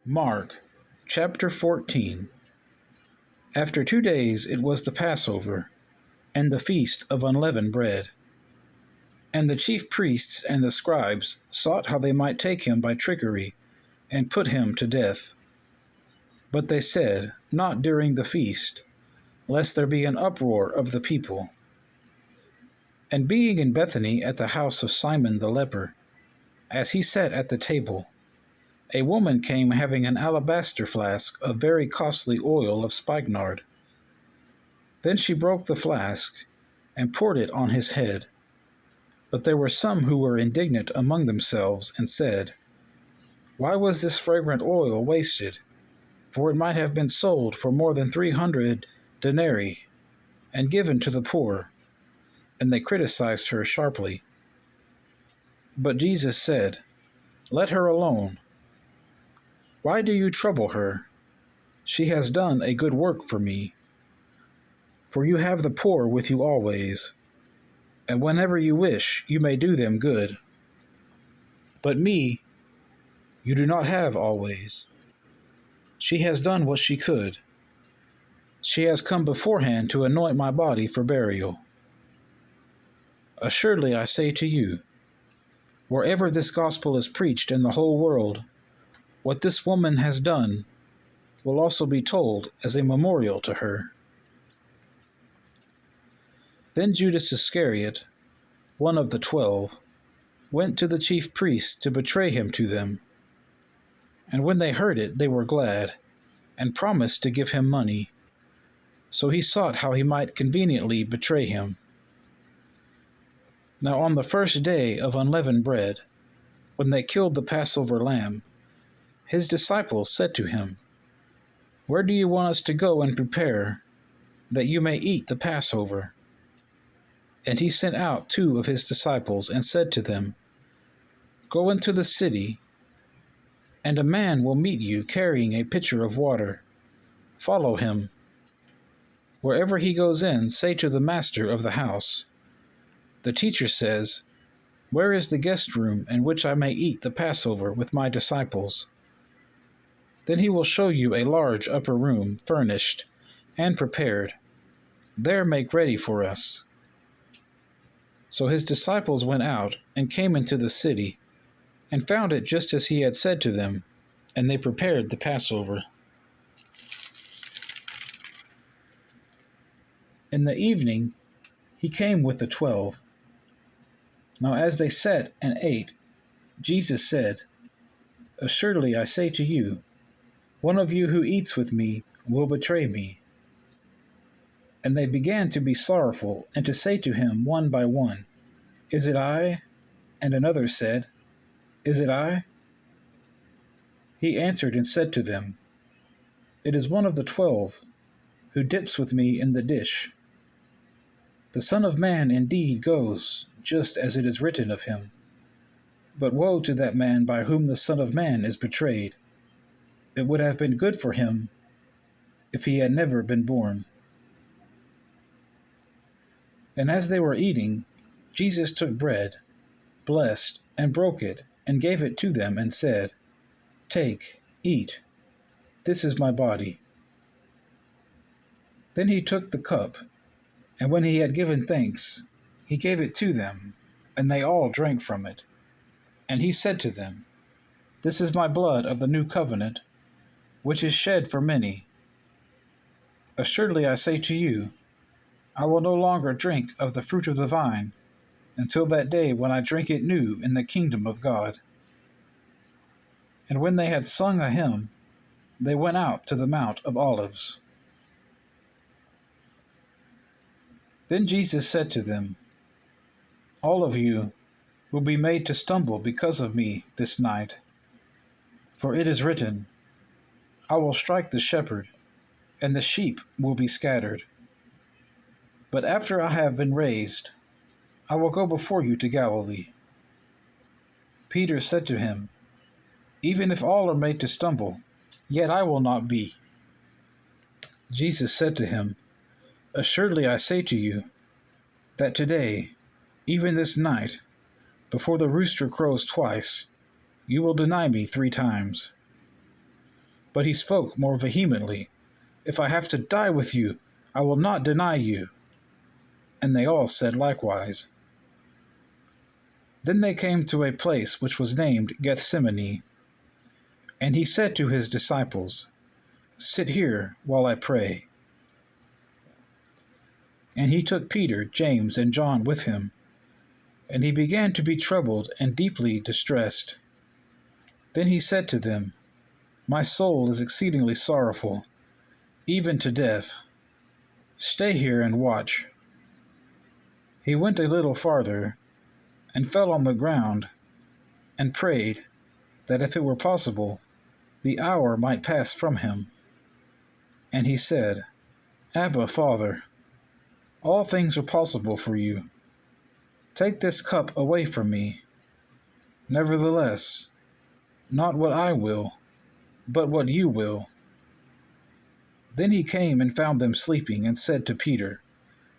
Mark chapter 14. After 2 days it was the Passover, and the feast of unleavened bread. And the chief priests and the scribes sought how they might take him by trickery, and put him to death. But they said, Not during the feast, lest there be an uproar of the people. And being in Bethany at the house of Simon the leper, as he sat at the table, a woman came having an alabaster flask of very costly oil of spikenard. Then she broke the flask, and poured it on his head. But there were some who were indignant among themselves, and said, Why was this fragrant oil wasted? For it might have been sold for more than 300 denarii, and given to the poor. And they criticized her sharply. But Jesus said, Let her alone. Why do you trouble her? She has done a good work for me. For you have the poor with you always, and whenever you wish, you may do them good. But me you do not have always. She has done what she could. She has come beforehand to anoint my body for burial. Assuredly I say to you, wherever this gospel is preached in the whole world, what this woman has done will also be told as a memorial to her. Then Judas Iscariot, one of the 12, went to the chief priests to betray him to them. And when they heard it, they were glad, and promised to give him money. So he sought how he might conveniently betray him. Now on the first day of unleavened bread, when they killed the Passover lamb, his disciples said to him, Where do you want us to go and prepare, that you may eat the Passover? And he sent out 2 of his disciples, and said to them, Go into the city, and a man will meet you carrying a pitcher of water. Follow him. Wherever he goes in, say to the master of the house, The teacher says, Where is the guest room in which I may eat the Passover with my disciples? Then he will show you a large upper room, furnished and prepared. There make ready for us. So his disciples went out and came into the city, and found it just as he had said to them, and they prepared the Passover. In the evening he came with the 12. Now as they sat and ate, Jesus said, Assuredly I say to you, one of you who eats with me will betray me. And they began to be sorrowful, and to say to him one by one, Is it I? And another said, Is it I? He answered and said to them, It is one of the 12, who dips with me in the dish. The Son of Man indeed goes, just as it is written of him. But woe to that man by whom the Son of Man is betrayed. It would have been good for him if he had never been born. And as they were eating, Jesus took bread, blessed, and broke it, and gave it to them, and said, Take, eat, this is my body. Then he took the cup, and when he had given thanks, he gave it to them, and they all drank from it. And he said to them, This is my blood of the new covenant, which is shed for many. Assuredly I say to you, I will no longer drink of the fruit of the vine, until that day when I drink it new in the kingdom of God. And when they had sung a hymn, they went out to the Mount of Olives. Then Jesus said to them, All of you will be made to stumble because of me this night. For it is written, I will strike the shepherd, and the sheep will be scattered. But after I have been raised, I will go before you to Galilee. Peter said to him, Even if all are made to stumble, yet I will not be. Jesus said to him, Assuredly I say to you, that today, even this night, before the rooster crows twice, you will deny me 3 times. But he spoke more vehemently, "If I have to die with you, I will not deny you." And they all said likewise. Then they came to a place which was named Gethsemane, and he said to his disciples, "Sit here while I pray." And he took Peter, James, and John with him, and he began to be troubled and deeply distressed. Then he said to them, "My soul is exceedingly sorrowful, even to death. Stay here and watch." He went a little farther, and fell on the ground, and prayed that if it were possible, the hour might pass from him. And he said, "Abba, Father, all things are possible for you. Take this cup away from me. Nevertheless, not what I will, but what you will." Then he came and found them sleeping, and said to Peter,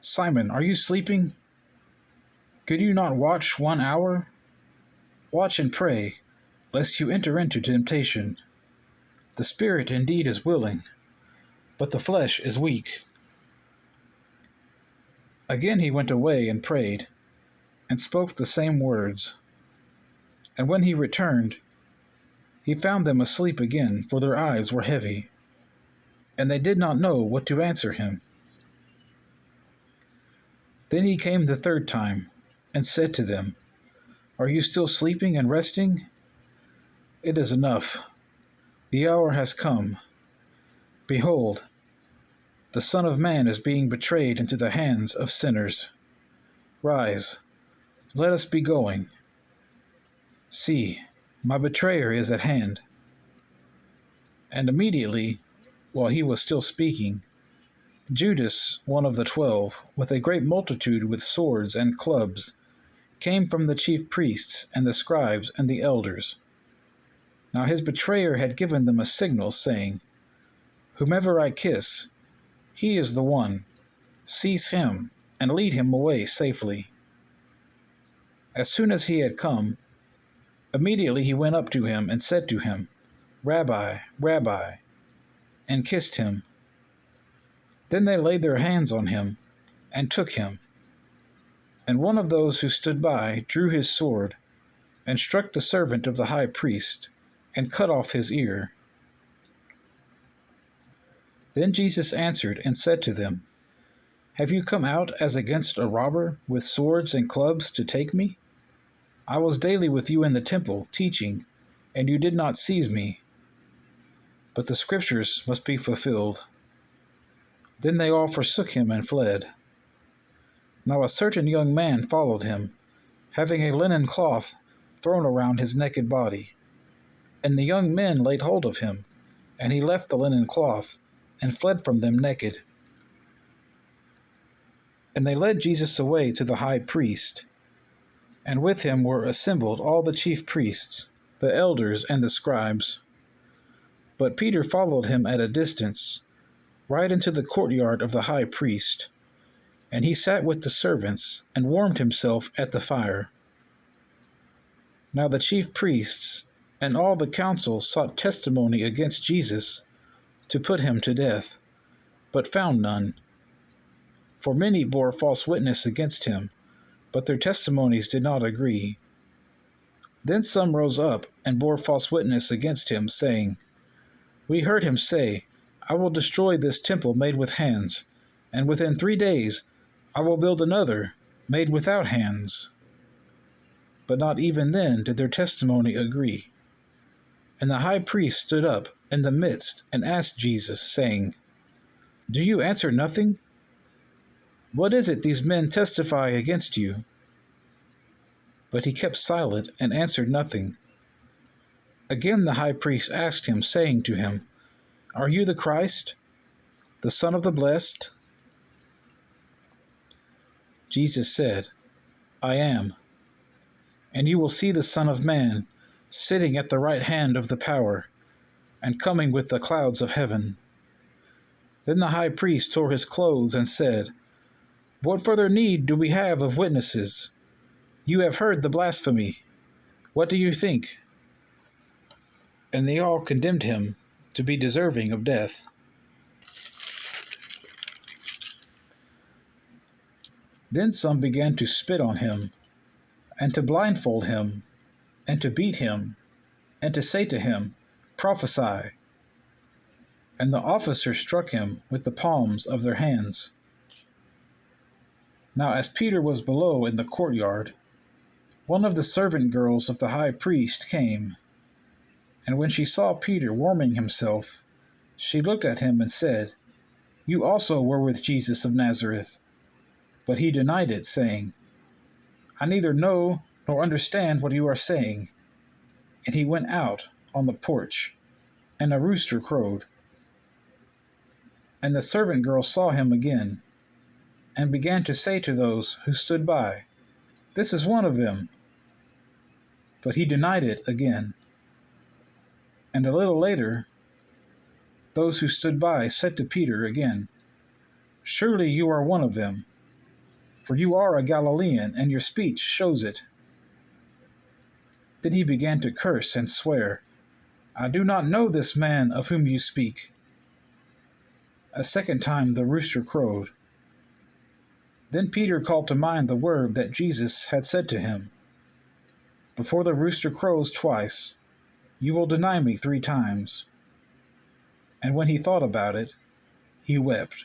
"Simon, are you sleeping? Could you not watch 1 hour? Watch and pray, lest you enter into temptation. The spirit indeed is willing, but the flesh is weak." Again he went away and prayed, and spoke the same words. And when he returned, he found them asleep again, for their eyes were heavy, and they did not know what to answer him. Then he came the third time, and said to them, "Are you still sleeping and resting? It is enough. The hour has come. Behold, the Son of Man is being betrayed into the hands of sinners. Rise, let us be going. See, my betrayer is at hand." And immediately, while he was still speaking, Judas, one of the 12, with a great multitude with swords and clubs, came from the chief priests and the scribes and the elders. Now his betrayer had given them a signal, saying, "Whomever I kiss, he is the one. Seize him, and lead him away safely." As soon as he had come, immediately he went up to him and said to him, "Rabbi, Rabbi," and kissed him. Then they laid their hands on him and took him. And one of those who stood by drew his sword, and struck the servant of the high priest, and cut off his ear. Then Jesus answered and said to them, "Have you come out as against a robber, with swords and clubs, to take me? I was daily with you in the temple, teaching, and you did not seize me. But the scriptures must be fulfilled." Then they all forsook him and fled. Now a certain young man followed him, having a linen cloth thrown around his naked body. And the young men laid hold of him, and he left the linen cloth, and fled from them naked. And they led Jesus away to the high priest, and with him were assembled all the chief priests, the elders, and the scribes. But Peter followed him at a distance, right into the courtyard of the high priest, and he sat with the servants, and warmed himself at the fire. Now the chief priests and all the council sought testimony against Jesus, to put him to death, but found none. For many bore false witness against him, but their testimonies did not agree. Then some rose up and bore false witness against him, saying, "We heard him say, 'I will destroy this temple made with hands, and within 3 days I will build another made without hands.' But not even then did their testimony agree. And the high priest stood up in the midst and asked Jesus, saying, 'Do you answer nothing? What is it these men testify against you?' But he kept silent and answered nothing. Again the high priest asked him, saying to him, 'Are you the Christ, the Son of the Blessed?' Jesus said, 'I am. And you will see the Son of Man sitting at the right hand of the power, and coming with the clouds of heaven.' Then the high priest tore his clothes and said, 'What further need do we have of witnesses? You have heard the blasphemy. What do you think?' And they all condemned him to be deserving of death. Then some began to spit on him, and to blindfold him, and to beat him, and to say to him, "Prophesy." And the officers struck him with the palms of their hands. Now as Peter was below in the courtyard, one of the servant girls of the high priest came, and when she saw Peter warming himself, she looked at him and said, "You also were with Jesus of Nazareth." But he denied it, saying, "I neither know nor understand what you are saying." And he went out on the porch, and a rooster crowed. And the servant girl saw him again, and began to say to those who stood by, "This is one of them." But he denied it again. And a little later, those who stood by said to Peter again, "Surely you are one of them, for you are a Galilean, and your speech shows it." Then he began to curse and swear, "I do not know this man of whom you speak." A second time the rooster crowed. Then Peter called to mind the word that Jesus had said to him, "Before the rooster crows twice, you will deny me 3 times." And when he thought about it, he wept.